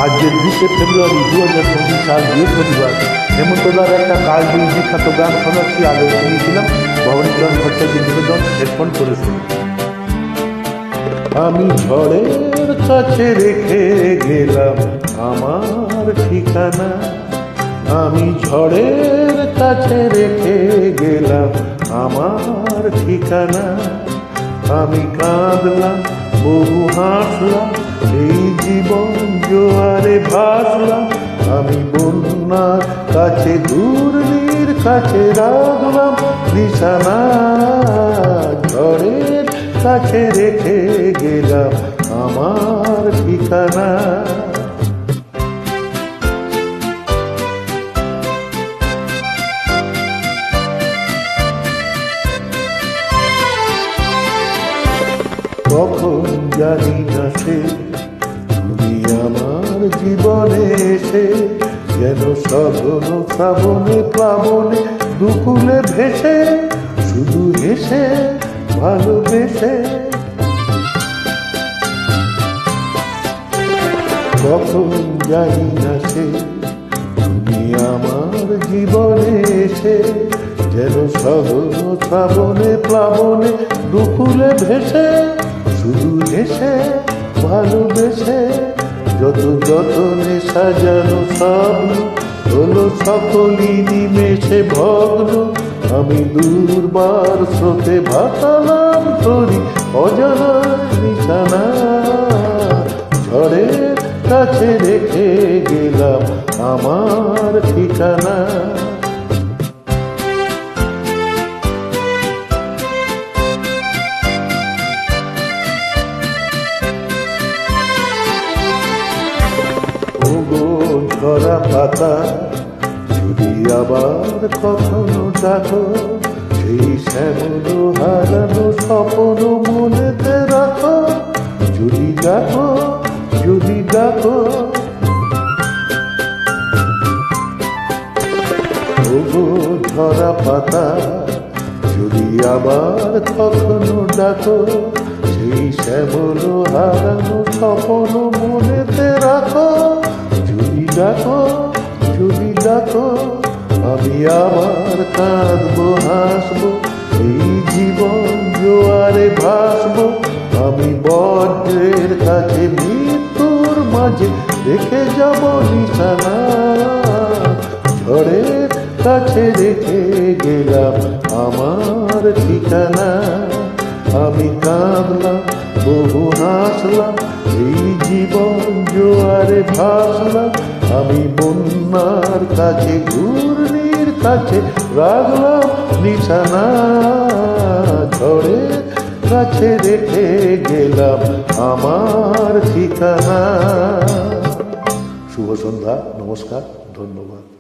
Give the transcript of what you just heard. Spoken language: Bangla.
আজকের 20শে ফেব্রুয়ারি 2025 সাল বৃহস্পতিবার হেমন্তদার একটা কালজয়ী বিখ্যাত গান শোনাচ্ছি। আগে শুনিয়েছিলাম ভবানীচরণ ভট্টাচার্যের নিবেদন, হেডফোন করে শুনি। আমি ঝড়ের কাছে রেখে গেলাম আমার ঠিকানা, আমি ঝড়ের কাছে রেখে গেলাম আমার ঠিকানা। আমি কাঁদলাম, বহু হাসলাম, এই জীবন জোয়ারে ভাসলাম। আমি বন্যার কাছে, ঘূর্ণির কাছে রাখলাম নিশানা। ঝড়ের কাছে রেখে গেলাম আমার ঠিকানা। কখন জানি না সে তুমি আমার জীবনে এসে, যেন সঘন শ্রাবণে প্লাবনে দুকুলে ভেসে, শুধু হেসে ভালোবেসে। কখন জানি না সে তুমি আমার জীবনে এসে, যেন সঘন শ্রাবণে প্লাবনে দুকুলে ভেসে, শুধু হেসে ভালোবেসে। যত যতনে সাজানো স্বপ্ন হলো সকলই নিমেষে ভগ্ন। আমি দুর্বার স্রোতে ভাসালাম তরি অজানা নিশানা। ঝড়ের কাছে রেখে গেলাম আমার ঠিকানা। ঝরা পাতা যদি আবার কখনো ডাকো, সেই শ্যামল হারানো স্বপ্ন মনেতে রাখো। যদি ডাকো, যদি ডাকো, ওগো ঝরা পাতা যদি আবার কখনো ডাকো, সেই শ্যামল হারানো স্বপ্ন মনেতে রাখো। যদি ডাকো, যদি ডাকো, আমি আবার কাঁদবো হাসবো, এই জীবন জোয়ারে ভাসবো। আমি বজ্রের কাছে মৃত্যুর মাঝে রেখে যাব নিশানা। ঝড়ের কাছে রেখে গেলাম আমার ঠিকানা। আমি কাঁদলাম, বহু হাসলাম, এই জীবন জোয়ারে ভাসলাম। আমি বন্যার কাছে, ঘূর্ণির কাছে রাখলাম নিশানা। ঝড়ের কাছে রেখে গেলাম আমার ঠিকানা। শুভ সন্ধ্যা, নমস্কার, ধন্যবাদ।